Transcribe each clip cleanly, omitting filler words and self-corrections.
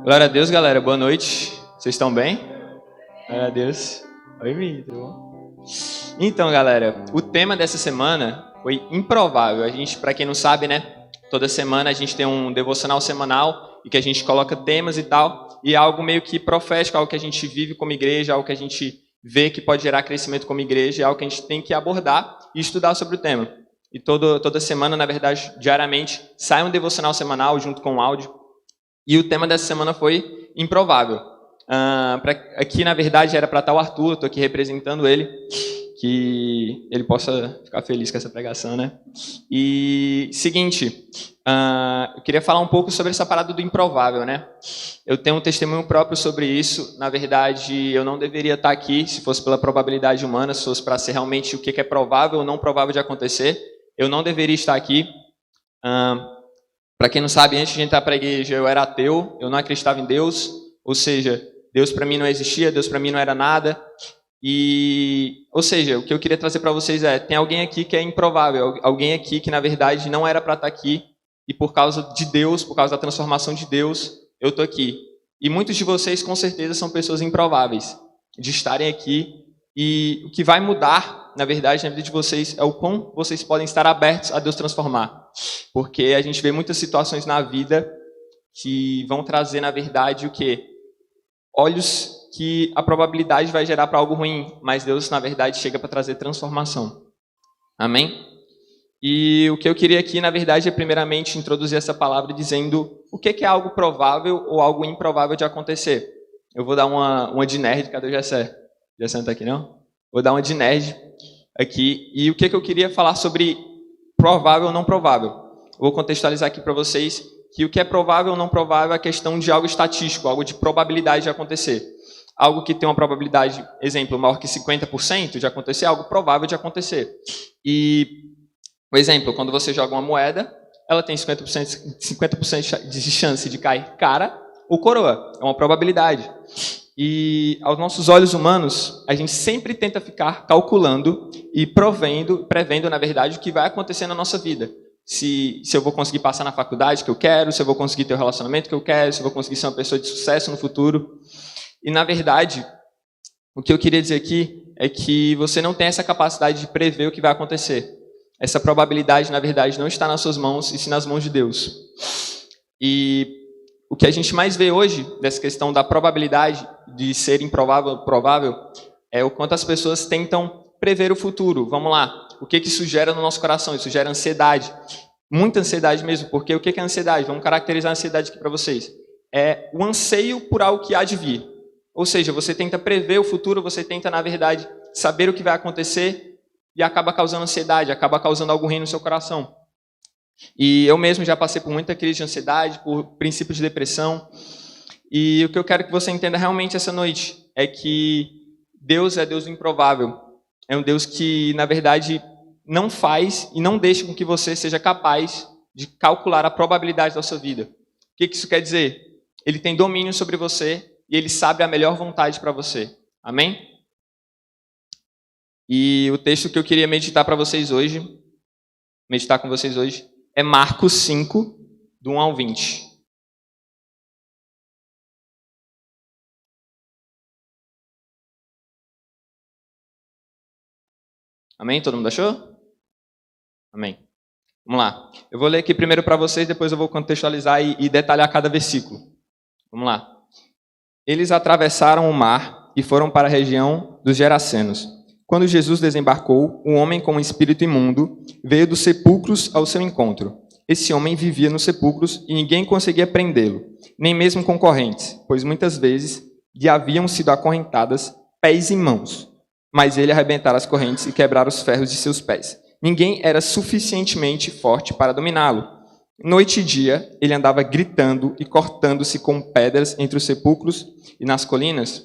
Glória a Deus, galera. Boa noite. Vocês estão bem? Glória a Deus. Oi, Mi, tudo bom? Então, galera, o tema dessa semana foi improvável. A gente, para quem não sabe, né? Toda semana a gente tem um devocional semanal e que a gente coloca temas e tal. E é algo meio que profético, algo que a gente vive como igreja, algo que a gente vê que pode gerar crescimento como igreja, é algo que a gente tem que abordar e estudar sobre o tema. E toda semana, na verdade, diariamente, sai um devocional semanal junto com o áudio. E o tema dessa semana foi improvável. Aqui, na verdade, era para estar o Arthur, estou aqui representando ele, que ele possa ficar feliz com essa pregação, né? E, seguinte, eu queria falar um pouco sobre essa parada do improvável, né? Eu tenho um testemunho próprio sobre isso. Na verdade, eu não deveria estar aqui se fosse pela probabilidade humana, se fosse para ser realmente o que é provável ou não provável de acontecer. Eu não deveria estar aqui. Para quem não sabe, antes de entrar para a igreja, eu era ateu, eu não acreditava em Deus, ou seja, Deus para mim não existia, Deus para mim não era nada. Ou seja, o que eu queria trazer para vocês tem alguém aqui que é improvável, alguém aqui que na verdade não era para estar aqui, e por causa de Deus, por causa da transformação de Deus, eu estou aqui. E muitos de vocês com certeza são pessoas improváveis de estarem aqui, e o que vai mudar, na verdade, na vida de vocês é o quão vocês podem estar abertos a Deus transformar. Porque a gente vê muitas situações na vida que vão trazer, na verdade, o quê? Olhos que a probabilidade vai gerar para algo ruim, mas Deus, na verdade, chega para trazer transformação. Amém? E o que eu queria aqui, na verdade, é primeiramente introduzir essa palavra dizendo o que é algo provável ou algo improvável de acontecer. Eu vou dar uma de nerd, cadê o Jessé? O Jessé não está aqui, não? Vou dar uma de nerd aqui. E o que eu queria falar sobre provável ou não provável. Vou contextualizar aqui para vocês que o que é provável ou não provável é a questão de algo estatístico, algo de probabilidade de acontecer. Algo que tem uma probabilidade, exemplo, maior que 50% de acontecer, algo provável de acontecer. E, por exemplo, quando você joga uma moeda, ela tem 50% de chance de cair cara ou coroa. É uma probabilidade. E aos nossos olhos humanos, a gente sempre tenta ficar calculando e prevendo, na verdade, o que vai acontecer na nossa vida. Se eu vou conseguir passar na faculdade que eu quero, se eu vou conseguir ter o relacionamento que eu quero, se eu vou conseguir ser uma pessoa de sucesso no futuro. E, na verdade, o que eu queria dizer aqui é que você não tem essa capacidade de prever o que vai acontecer. Essa probabilidade, na verdade, não está nas suas mãos, e sim nas mãos de Deus. E o que a gente mais vê hoje, dessa questão da probabilidade de ser improvável ou provável, é o quanto as pessoas tentam prever o futuro. Vamos lá. O que isso gera no nosso coração? Isso gera ansiedade. Muita ansiedade mesmo. Porque o que é ansiedade? Vamos caracterizar a ansiedade aqui para vocês. É o anseio por algo que há de vir. Ou seja, você tenta prever o futuro, você tenta, na verdade, saber o que vai acontecer e acaba causando ansiedade, acaba causando algo ruim no seu coração. E eu mesmo já passei por muita crise de ansiedade, por princípios de depressão. E o que eu quero que você entenda realmente essa noite é que Deus é Deus do improvável. É um Deus que, na verdade, não faz e não deixa com que você seja capaz de calcular a probabilidade da sua vida. O que isso quer dizer? Ele tem domínio sobre você e ele sabe a melhor vontade para você. Amém? E o texto que eu queria meditar com vocês hoje, é Marcos 5, do 1 ao 20. Amém? Todo mundo achou? Amém. Vamos lá. Eu vou ler aqui primeiro para vocês, depois eu vou contextualizar e detalhar cada versículo. Vamos lá. Eles atravessaram o mar e foram para a região dos Gerasenos. Quando Jesus desembarcou, um homem com um espírito imundo veio dos sepulcros ao seu encontro. Esse homem vivia nos sepulcros e ninguém conseguia prendê-lo, nem mesmo com correntes, pois muitas vezes lhe haviam sido acorrentadas pés e mãos. Mas ele arrebentara as correntes e quebrara os ferros de seus pés. Ninguém era suficientemente forte para dominá-lo. Noite e dia, ele andava gritando e cortando-se com pedras entre os sepulcros e nas colinas.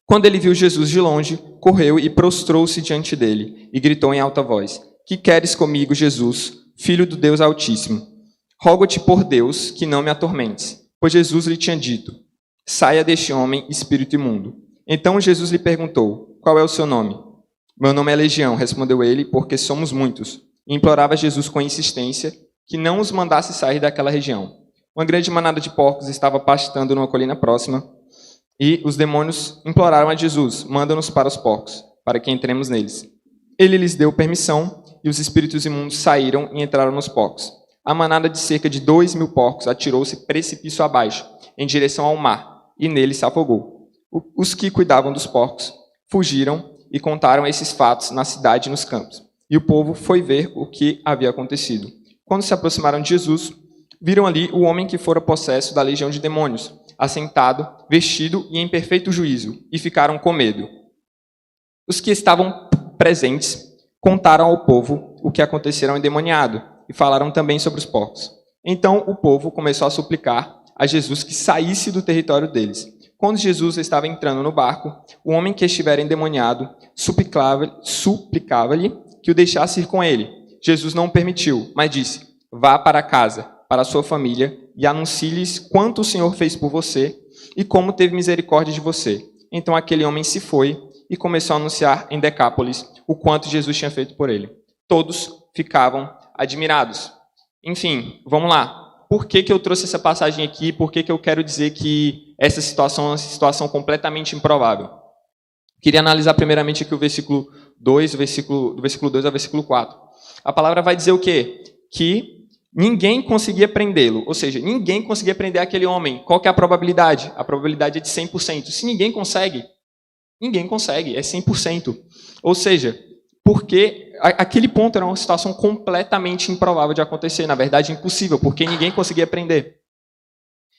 Quando ele viu Jesus de longe, correu e prostrou-se diante dele e gritou em alta voz: Que queres comigo, Jesus, Filho do Deus Altíssimo? Rogo-te por Deus que não me atormentes. Pois Jesus lhe tinha dito: Saia deste homem, espírito imundo. Então Jesus lhe perguntou: Qual é o seu nome? Meu nome é Legião, respondeu ele, porque somos muitos. E implorava Jesus com insistência que não os mandasse sair daquela região. Uma grande manada de porcos estava pastando numa colina próxima, e os demônios imploraram a Jesus: manda-nos para os porcos, para que entremos neles. Ele lhes deu permissão, e os espíritos imundos saíram e entraram nos porcos. A manada de cerca de 2.000 porcos atirou-se precipício abaixo, em direção ao mar, e nele se afogou. Os que cuidavam dos porcos fugiram e contaram esses fatos na cidade e nos campos. E o povo foi ver o que havia acontecido. Quando se aproximaram de Jesus, viram ali o homem que fora possesso da legião de demônios, assentado, vestido e em perfeito juízo, e ficaram com medo. Os que estavam presentes contaram ao povo o que acontecera ao endemoniado, e falaram também sobre os porcos. Então o povo começou a suplicar a Jesus que saísse do território deles. Quando Jesus estava entrando no barco, o homem que estivera endemoniado suplicava-lhe que o deixasse ir com ele. Jesus não o permitiu, mas disse: vá para casa, para a sua família, e anuncie-lhes quanto o Senhor fez por você e como teve misericórdia de você. Então aquele homem se foi e começou a anunciar em Decápolis o quanto Jesus tinha feito por ele. Todos ficavam admirados. Enfim, vamos lá. Por que eu trouxe essa passagem aqui? Por que eu quero dizer que essa situação é uma situação completamente improvável? Queria analisar primeiramente aqui o versículo 2, do versículo 2 ao versículo 4. A palavra vai dizer o quê? Que ninguém conseguia prendê-lo, ou seja, ninguém conseguia prender aquele homem. Qual que é a probabilidade? A probabilidade é de 100%. Se ninguém consegue, é 100%. Ou seja, porque aquele ponto era uma situação completamente improvável de acontecer, na verdade impossível, porque ninguém conseguia prender.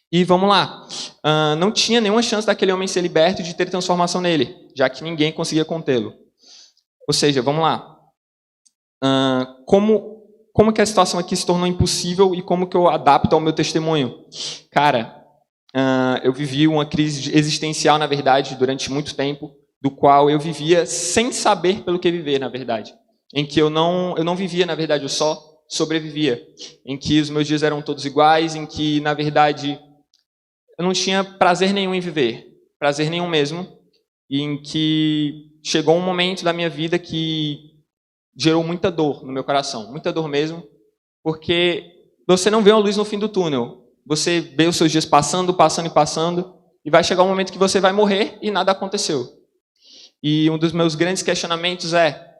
E vamos lá, não tinha nenhuma chance daquele homem ser liberto e de ter transformação nele, já que ninguém conseguia contê-lo. Ou seja, vamos lá, como que a situação aqui se tornou impossível e como que eu adapto ao meu testemunho? Cara, eu vivi uma crise existencial, na verdade, durante muito tempo, do qual eu vivia sem saber pelo que viver, na verdade. Em que eu não vivia, na verdade, eu só sobrevivia. Em que os meus dias eram todos iguais, em que, na verdade, eu não tinha prazer nenhum em viver. Prazer nenhum mesmo. E em que chegou um momento da minha vida que gerou muita dor no meu coração. Muita dor mesmo. Porque você não vê uma luz no fim do túnel. Você vê os seus dias passando, e vai chegar um momento que você vai morrer e nada aconteceu. E um dos meus grandes questionamentos é,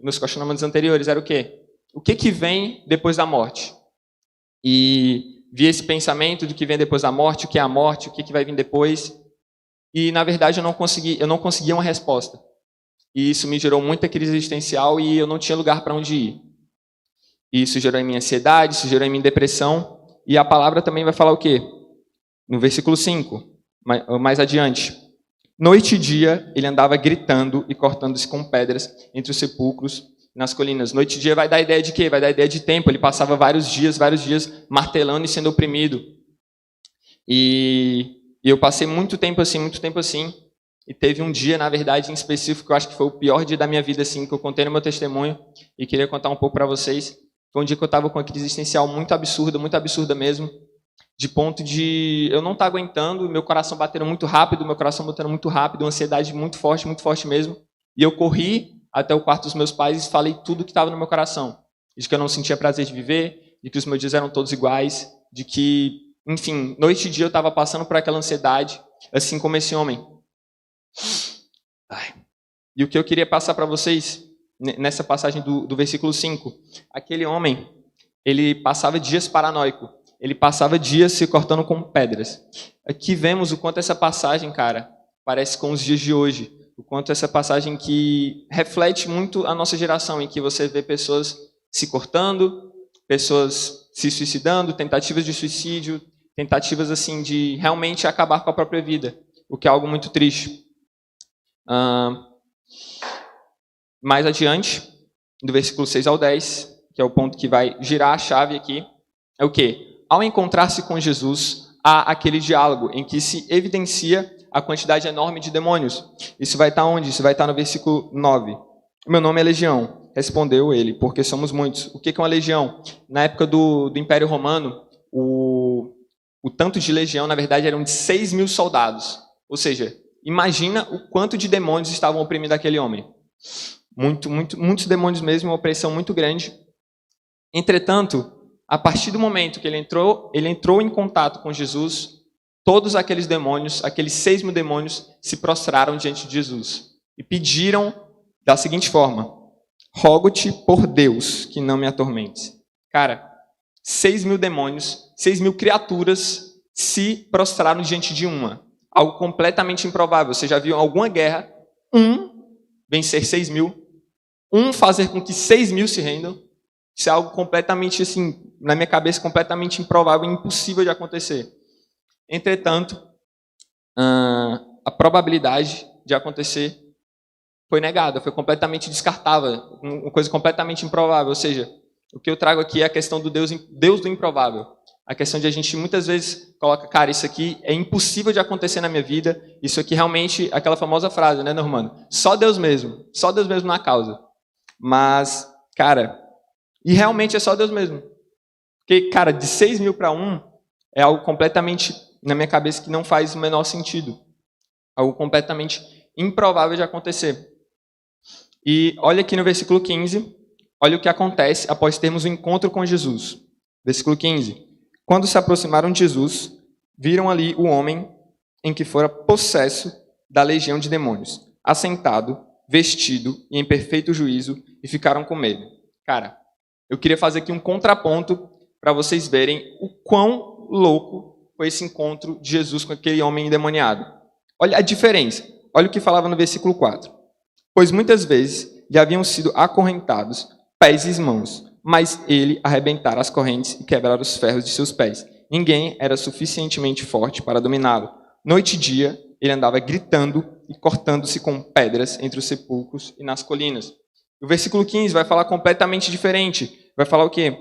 meus questionamentos anteriores era o quê? O que vem depois da morte? E vi esse pensamento de que vem depois da morte, o que é a morte, o que vai vir depois. E, na verdade, eu não conseguia uma resposta. E isso me gerou muita crise existencial e eu não tinha lugar para onde ir. E isso gerou em mim ansiedade, isso gerou em mim depressão. E a palavra também vai falar o quê? No versículo 5, mais adiante. Noite e dia, ele andava gritando e cortando-se com pedras entre os sepulcros nas colinas. Noite e dia vai dar ideia de quê? Vai dar ideia de tempo. Ele passava vários dias martelando e sendo oprimido. E eu passei muito tempo assim. E teve um dia, na verdade, em específico, que eu acho que foi o pior dia da minha vida, assim, que eu contei no meu testemunho. E queria contar um pouco para vocês. Foi um dia que eu estava com uma crise existencial muito absurda mesmo. De ponto de eu não estar aguentando, meu coração batendo muito rápido, uma ansiedade muito forte mesmo. E eu corri até o quarto dos meus pais e falei tudo que estava no meu coração. De que eu não sentia prazer de viver, de que os meus dias eram todos iguais, de que, enfim, noite e dia eu estava passando por aquela ansiedade, assim como esse homem. E o que eu queria passar para vocês, nessa passagem do versículo 5, aquele homem, ele passava dias paranoico. Ele passava dias se cortando com pedras. Aqui vemos o quanto essa passagem, cara, parece com os dias de hoje. O quanto essa passagem que reflete muito a nossa geração, em que você vê pessoas se cortando, pessoas se suicidando, tentativas de suicídio, tentativas assim de realmente acabar com a própria vida, o que é algo muito triste. Mais adiante, do versículo 6 ao 10, que é o ponto que vai girar a chave aqui, é o quê? Ao encontrar-se com Jesus, há aquele diálogo em que se evidencia a quantidade enorme de demônios. Isso vai estar onde? Isso vai estar no versículo 9. Meu nome é Legião, respondeu ele, porque somos muitos. O que é uma legião? Na época do Império Romano, o tanto de legião, na verdade, eram de 6.000 soldados. Ou seja, imagina o quanto de demônios estavam oprimindo aquele homem. Muitos demônios mesmo, uma opressão muito grande. Entretanto, a partir do momento que ele entrou em contato com Jesus, todos aqueles demônios, aqueles 6.000 demônios, se prostraram diante de Jesus e pediram da seguinte forma: rogo-te por Deus que não me atormentes. Cara, 6.000 demônios, 6.000 criaturas se prostraram diante de uma. Algo completamente improvável. Você já viu em alguma guerra vencer 6.000? Fazer com que 6.000 se rendam? Isso é algo completamente, assim, na minha cabeça, completamente improvável e impossível de acontecer. Entretanto, a probabilidade de acontecer foi negada, foi completamente descartável, uma coisa completamente improvável. Ou seja, o que eu trago aqui é a questão do Deus do improvável. A questão de a gente muitas vezes coloca, cara, isso aqui é impossível de acontecer na minha vida, isso aqui realmente, aquela famosa frase, né, Normando? Só Deus mesmo na causa. Mas, cara, e realmente é só Deus mesmo. Porque, cara, de 6.000 para 1 é algo completamente, na minha cabeça, que não faz o menor sentido. Algo completamente improvável de acontecer. E olha aqui no versículo 15, olha o que acontece após termos um encontro com Jesus. Versículo 15. Quando se aproximaram de Jesus, viram ali o homem em que fora possesso da legião de demônios, assentado, vestido e em perfeito juízo, e ficaram com medo. Cara, eu queria fazer aqui um contraponto para vocês verem o quão louco foi esse encontro de Jesus com aquele homem endemoniado. Olha a diferença. Olha o que falava no versículo 4. Pois muitas vezes lhe haviam sido acorrentados pés e mãos, mas ele arrebentara as correntes e quebrara os ferros de seus pés. Ninguém era suficientemente forte para dominá-lo. Noite e dia, ele andava gritando e cortando-se com pedras entre os sepulcros e nas colinas. O versículo 15 vai falar completamente diferente. Vai falar o quê?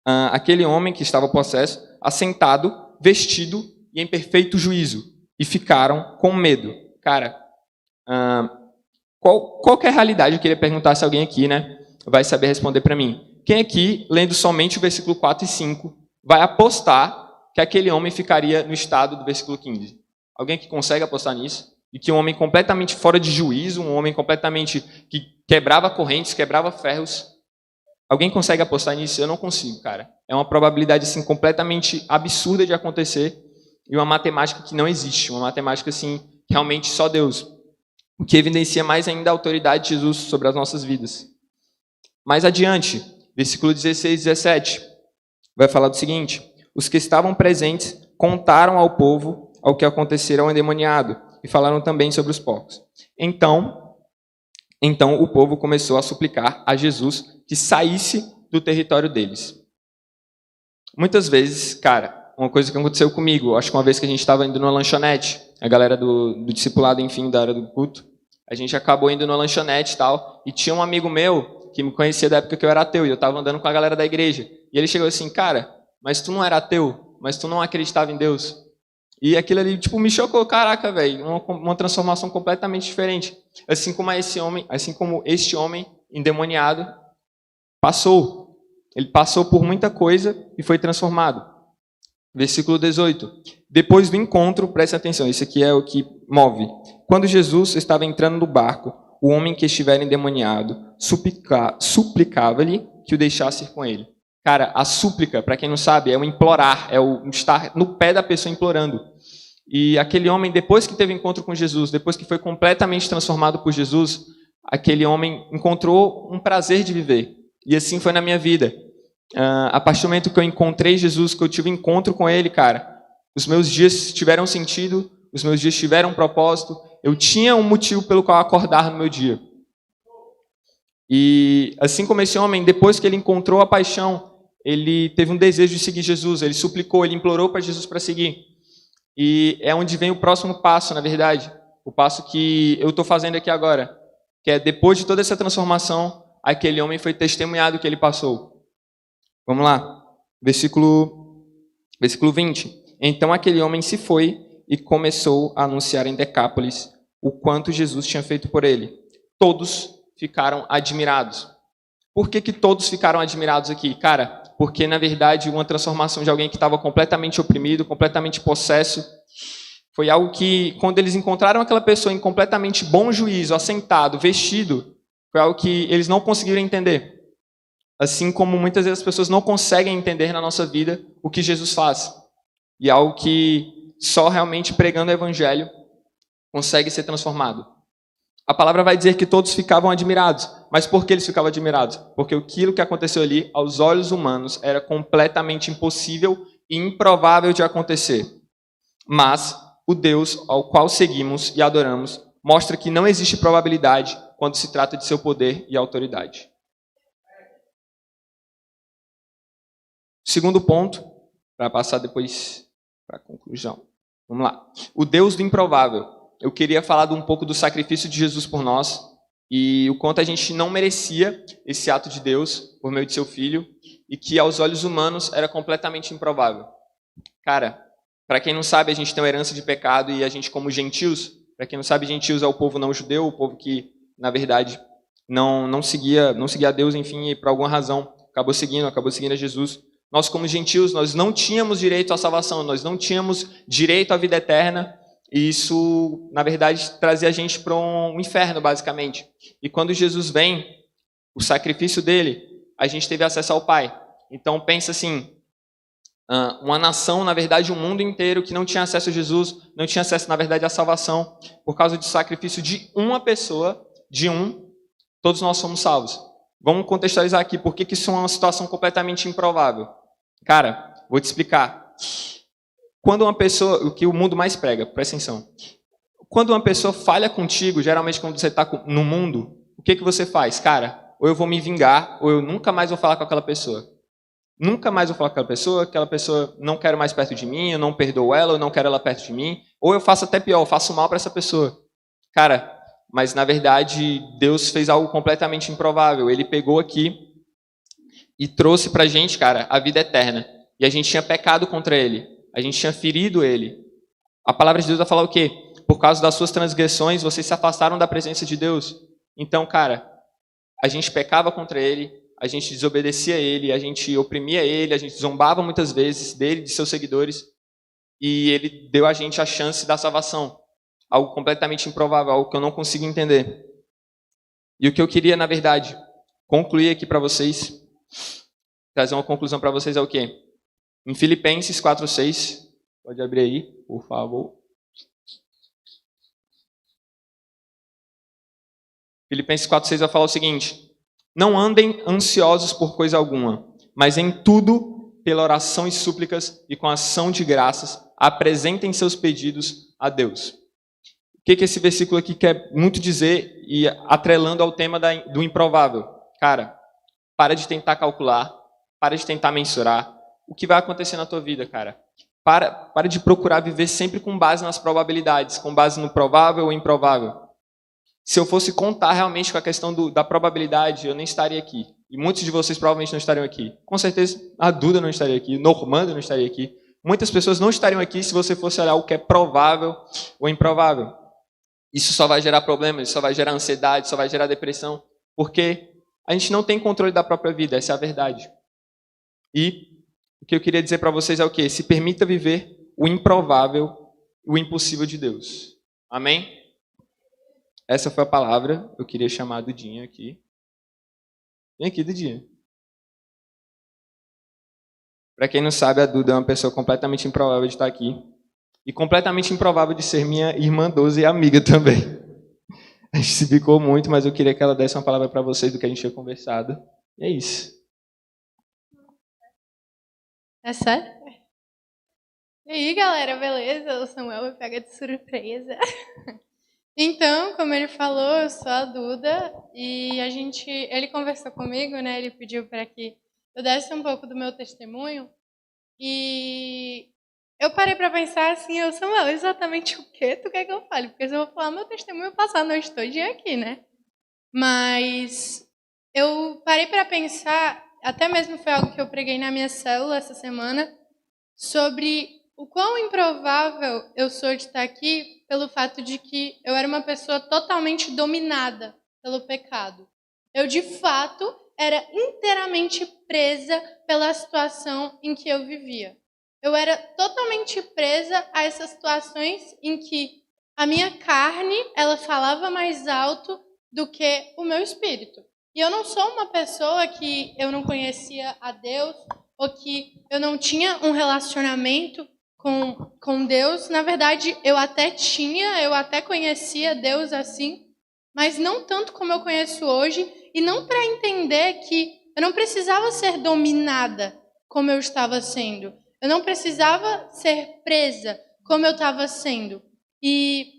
Aquele homem que estava possesso, assentado, vestido e em perfeito juízo. E ficaram com medo. Cara, qual que é a realidade? Eu queria perguntar se alguém aqui, né, vai saber responder para mim. Quem aqui, lendo somente o versículo 4 e 5, vai apostar que aquele homem ficaria no estado do versículo 15? Alguém que consegue apostar nisso? E que um homem completamente fora de juízo, um homem completamente que quebrava correntes, quebrava ferros. Alguém consegue apostar nisso? Eu não consigo, cara. É uma probabilidade assim completamente absurda de acontecer e uma matemática que não existe, uma matemática assim realmente só Deus. O que evidencia mais ainda a autoridade de Jesus sobre as nossas vidas. Mais adiante, versículo 16 e 17, vai falar do seguinte: os que estavam presentes contaram ao povo ao que acontecera ao endemoniado e falaram também sobre os porcos. Então o povo começou a suplicar a Jesus que saísse do território deles. Muitas vezes, cara, uma coisa que aconteceu comigo, acho que uma vez que a gente estava indo numa lanchonete, a galera do discipulado, enfim, da área do culto, a gente acabou indo numa lanchonete e tal, e tinha um amigo meu que me conhecia da época que eu era ateu, e eu estava andando com a galera da igreja. E ele chegou assim: cara, mas tu não era ateu? Mas tu não acreditava em Deus? E aquilo ali, tipo, me chocou. Caraca, velho, uma transformação completamente diferente. Assim como este homem endemoniado passou. Ele passou por muita coisa e foi transformado. Versículo 18. Depois do encontro, preste atenção, isso aqui é o que move. Quando Jesus estava entrando no barco, o homem que estivera endemoniado suplicava-lhe que o deixasse ir com ele. Cara, a súplica, para quem não sabe, é o implorar, é o estar no pé da pessoa implorando. E aquele homem, depois que teve encontro com Jesus, depois que foi completamente transformado por Jesus, aquele homem encontrou um prazer de viver. E assim foi na minha vida. A partir do momento que eu encontrei Jesus, que eu tive encontro com Ele, cara, os meus dias tiveram sentido, os meus dias tiveram um propósito, eu tinha um motivo pelo qual acordar no meu dia. E assim como esse homem, depois que ele encontrou a paixão, ele teve um desejo de seguir Jesus, ele suplicou, ele implorou para Jesus para seguir. E é onde vem o próximo passo, na verdade, o passo que eu estou fazendo aqui agora, que é depois de toda essa transformação, aquele homem foi testemunhado que ele passou. Vamos lá, versículo 20. Então aquele homem se foi e começou a anunciar em Decápolis o quanto Jesus tinha feito por ele. Todos ficaram admirados. Por que todos ficaram admirados aqui? Cara, porque na verdade uma transformação de alguém que estava completamente oprimido, completamente possesso, foi algo que, quando eles encontraram aquela pessoa em completamente bom juízo, assentado, vestido, foi algo que eles não conseguiram entender. Assim como muitas vezes as pessoas não conseguem entender na nossa vida o que Jesus faz. E é algo que só realmente pregando o evangelho consegue ser transformado. A palavra vai dizer que todos ficavam admirados. Mas por que eles ficavam admirados? Porque aquilo que aconteceu ali, aos olhos humanos, era completamente impossível e improvável de acontecer. Mas o Deus ao qual seguimos e adoramos mostra que não existe probabilidade quando se trata de seu poder e autoridade. Segundo ponto, para passar depois para a conclusão. Vamos lá. O Deus do improvável. Eu queria falar um pouco do sacrifício de Jesus por nós e o quanto a gente não merecia esse ato de Deus por meio de seu Filho e que aos olhos humanos era completamente improvável. Cara, para quem não sabe, a gente tem uma herança de pecado e a gente como gentios, para quem não sabe, gentios é o povo não judeu, o povo que, na verdade, não seguia a Deus, enfim, e por alguma razão acabou seguindo a Jesus. Nós como gentios, nós não tínhamos direito à salvação, nós não tínhamos direito à vida eterna, e isso, na verdade, trazia a gente para um inferno, basicamente. E quando Jesus vem, o sacrifício dele, a gente teve acesso ao Pai. Então pensa assim, uma nação, na verdade, um mundo inteiro que não tinha acesso a Jesus, não tinha acesso, na verdade, à salvação, por causa do sacrifício de uma pessoa, todos nós somos salvos. Vamos contextualizar aqui, por que isso é uma situação completamente improvável. Cara, vou te explicar. Quando uma pessoa, o que o mundo mais prega, presta atenção. Quando uma pessoa falha contigo, geralmente quando você está no mundo, o que você faz? Cara, ou eu vou me vingar, ou eu nunca mais vou falar com aquela pessoa. Nunca mais vou falar com aquela pessoa não quero mais perto de mim, eu não perdoo ela, eu não quero ela perto de mim, ou eu faço até pior, eu faço mal para essa pessoa. Cara, mas na verdade Deus fez algo completamente improvável. Ele pegou aqui e trouxe pra gente, cara, a vida eterna. E a gente tinha pecado contra ele, a gente tinha ferido ele. A palavra de Deus vai falar o quê? Por causa das suas transgressões, vocês se afastaram da presença de Deus. Então, cara, a gente pecava contra ele, a gente desobedecia a ele, a gente oprimia ele, a gente zombava muitas vezes dele, de seus seguidores, e ele deu a gente a chance da salvação. Algo completamente improvável, algo que eu não consigo entender. E o que eu queria, na verdade, concluir aqui para vocês, trazer uma conclusão para vocês é o quê? Em Filipenses 4:6, pode abrir aí, por favor. Filipenses 4:6 vai falar o seguinte: não andem ansiosos por coisa alguma, mas em tudo, pela oração e súplicas e com ação de graças, apresentem seus pedidos a Deus. O que esse versículo aqui quer muito dizer e atrelando ao tema do improvável? Cara, para de tentar calcular, para de tentar mensurar o que vai acontecer na tua vida, cara. Para de procurar viver sempre com base nas probabilidades, com base no provável ou improvável. Se eu fosse contar realmente com a questão da probabilidade, eu nem estaria aqui. E muitos de vocês provavelmente não estariam aqui. Com certeza, a Duda não estaria aqui, o Normando não estaria aqui. Muitas pessoas não estariam aqui se você fosse olhar o que é provável ou improvável. Isso só vai gerar problemas, só vai gerar ansiedade, só vai gerar depressão, porque a gente não tem controle da própria vida, essa é a verdade. E o que eu queria dizer para vocês é o quê? Se permita viver o improvável, o impossível de Deus. Amém? Essa foi a palavra. Eu queria chamar a Dudinha aqui. Vem aqui, Dudinha. Para quem não sabe, a Duda é uma pessoa completamente improvável de estar aqui. E completamente improvável de ser minha irmã doce e amiga também. A gente se bicou muito, mas eu queria que ela desse uma palavra para vocês do que a gente tinha conversado. E é isso. É sério? E aí, galera, beleza? O Samuel me pega de surpresa. Então, como ele falou, eu sou a Duda e ele conversou comigo, né? Ele pediu para que eu desse um pouco do meu testemunho e eu parei para pensar assim, Samuel, exatamente o que tu quer que eu fale? Porque se eu vou falar meu testemunho, eu passar a noite todinha aqui, né? Mas eu parei para pensar, até mesmo foi algo que eu preguei na minha célula essa semana, sobre o quão improvável eu sou de estar aqui pelo fato de que eu era uma pessoa totalmente dominada pelo pecado. Eu, de fato, era inteiramente presa pela situação em que eu vivia. Eu era totalmente presa a essas situações em que a minha carne, ela falava mais alto do que o meu espírito. E eu não sou uma pessoa que eu não conhecia a Deus ou que eu não tinha um relacionamento com Deus. Na verdade, eu até conhecia Deus assim, mas não tanto como eu conheço hoje, e não para entender que eu não precisava ser dominada como eu estava sendo. Eu não precisava ser presa como eu estava sendo. E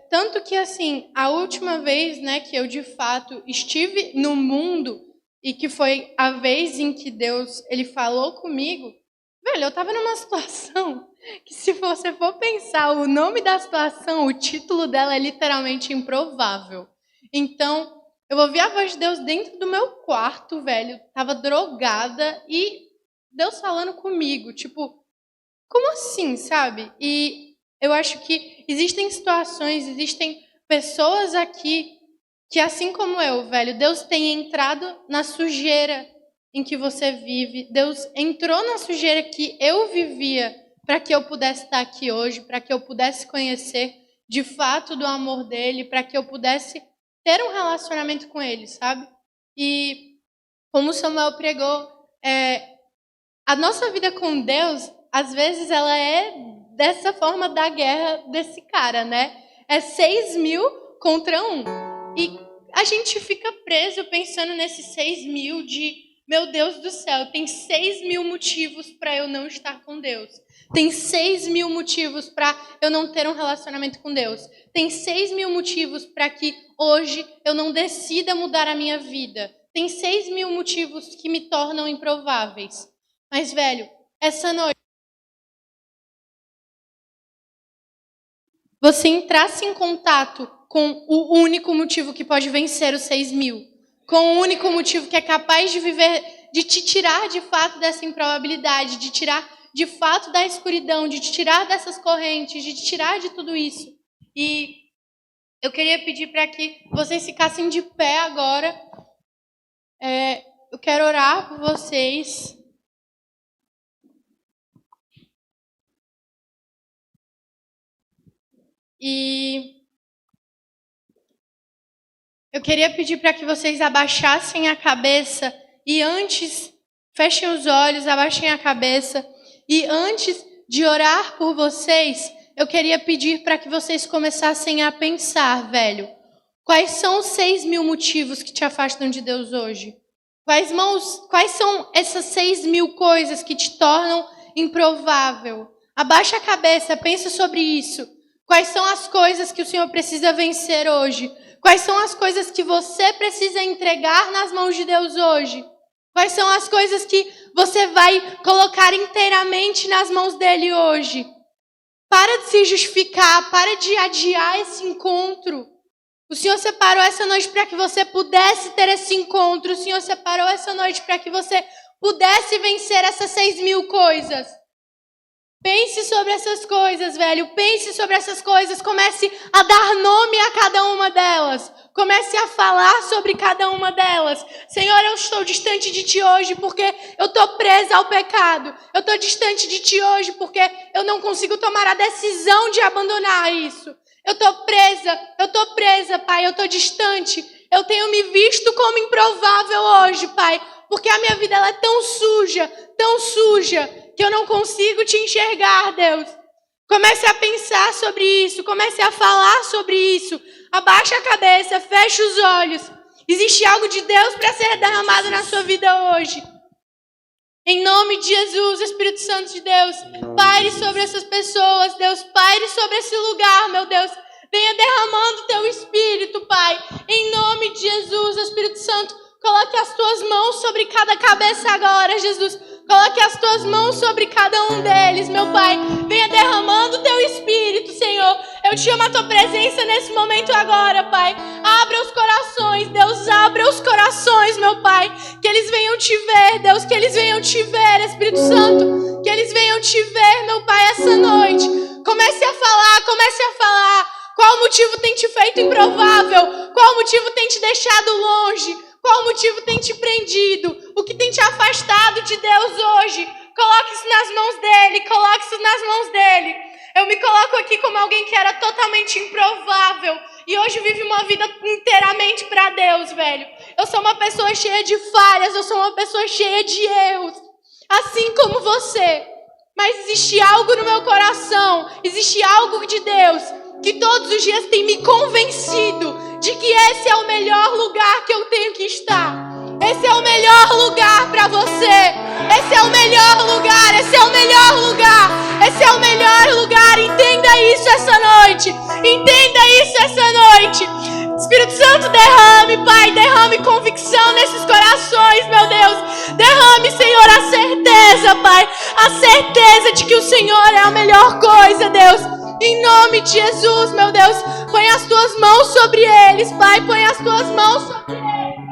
tanto que, assim, a última vez, né, que eu de fato estive no mundo e que foi a vez em que Deus ele falou comigo, velho, eu estava numa situação que, se você for pensar o nome da situação, o título dela é literalmente improvável. Então, eu ouvi a voz de Deus dentro do meu quarto, velho, tava drogada e Deus falando comigo, tipo, como assim, sabe? E eu acho que existem situações, existem pessoas aqui que, assim como eu, velho, Deus tem entrado na sujeira em que você vive. Deus entrou na sujeira que eu vivia para que eu pudesse estar aqui hoje, para que eu pudesse conhecer de fato do amor dele, para que eu pudesse ter um relacionamento com ele, sabe? E como o Samuel pregou, a nossa vida com Deus, às vezes, ela é dessa forma da guerra desse cara, né? É 6.000 contra 1. E a gente fica preso pensando nesses 6.000 de, meu Deus do céu, tem 6.000 motivos para eu não estar com Deus. Tem 6.000 motivos para eu não ter um relacionamento com Deus. Tem 6.000 motivos para que hoje eu não decida mudar a minha vida. Tem 6.000 motivos que me tornam improváveis. Mas, velho, essa noite, você entrasse em contato com o único motivo que pode vencer os 6.000, com o único motivo que é capaz de viver, de te tirar de fato dessa improbabilidade, de tirar de fato da escuridão, de te tirar dessas correntes, de te tirar de tudo isso. E eu queria pedir para que vocês ficassem de pé agora. Eu quero orar por vocês. E eu queria pedir para que vocês abaixassem a cabeça e antes, fechem os olhos, abaixem a cabeça. E antes de orar por vocês, eu queria pedir para que vocês começassem a pensar, velho, quais são os 6.000 motivos que te afastam de Deus hoje? Quais são essas 6.000 coisas que te tornam improvável? Abaixa a cabeça, pensa sobre isso. Quais são as coisas que o Senhor precisa vencer hoje? Quais são as coisas que você precisa entregar nas mãos de Deus hoje? Quais são as coisas que você vai colocar inteiramente nas mãos dele hoje? Para de se justificar, para de adiar esse encontro. O Senhor separou essa noite para que você pudesse ter esse encontro. O Senhor separou essa noite para que você pudesse vencer essas 6.000 coisas. Pense sobre essas coisas, velho. Pense sobre essas coisas. Comece a dar nome a cada uma delas. Comece a falar sobre cada uma delas. Senhor, eu estou distante de Ti hoje porque eu estou presa ao pecado. Eu estou distante de Ti hoje porque eu não consigo tomar a decisão de abandonar isso. Eu estou presa, Pai. Eu estou distante. Eu tenho me visto como improvável hoje, Pai. Porque a minha vida ela é tão suja, que eu não consigo Te enxergar, Deus. Comece a pensar sobre isso, comece a falar sobre isso. Abaixa a cabeça, feche os olhos. Existe algo de Deus para ser derramado na sua vida hoje. Em nome de Jesus, Espírito Santo de Deus, paire sobre essas pessoas, Deus, paire sobre esse lugar, meu Deus. Venha derramando Teu Espírito, Pai. Em nome de Jesus, Espírito Santo, coloque as Tuas mãos sobre cada cabeça agora, Jesus. Coloque as Tuas mãos sobre cada um deles, meu Pai. Venha derramando o Teu Espírito, Senhor. Eu te chamo a Tua presença nesse momento agora, Pai. Abra os corações, Deus, abra os corações, meu Pai. Que eles venham Te ver, Deus, que eles venham Te ver, Espírito Santo. Que eles venham Te ver, meu Pai, essa noite. Comece a falar. Qual motivo tem te feito improvável? Qual motivo tem te deixado longe? Qual motivo tem te prendido? O que tem te afastado de Deus hoje? Coloque isso nas mãos dele. Eu me coloco aqui como alguém que era totalmente improvável e hoje vive uma vida inteiramente para Deus, velho. Eu sou uma pessoa cheia de falhas, eu sou uma pessoa cheia de erros, assim como você. Mas existe algo no meu coração, existe algo de Deus que todos os dias tem me convencido de que esse é o melhor lugar que eu tenho que estar. Esse é o melhor lugar para você. Esse é o melhor lugar, esse é o melhor lugar. Esse é o melhor lugar. Entenda isso essa noite. Entenda isso essa noite. Espírito Santo, derrame, Pai, derrame convicção nesses corações, meu Deus. Derrame, Senhor, a certeza, Pai, a certeza de que o Senhor é a melhor coisa, Deus. Em nome de Jesus, meu Deus, põe as tuas mãos sobre eles, Pai, põe as tuas mãos sobre eles.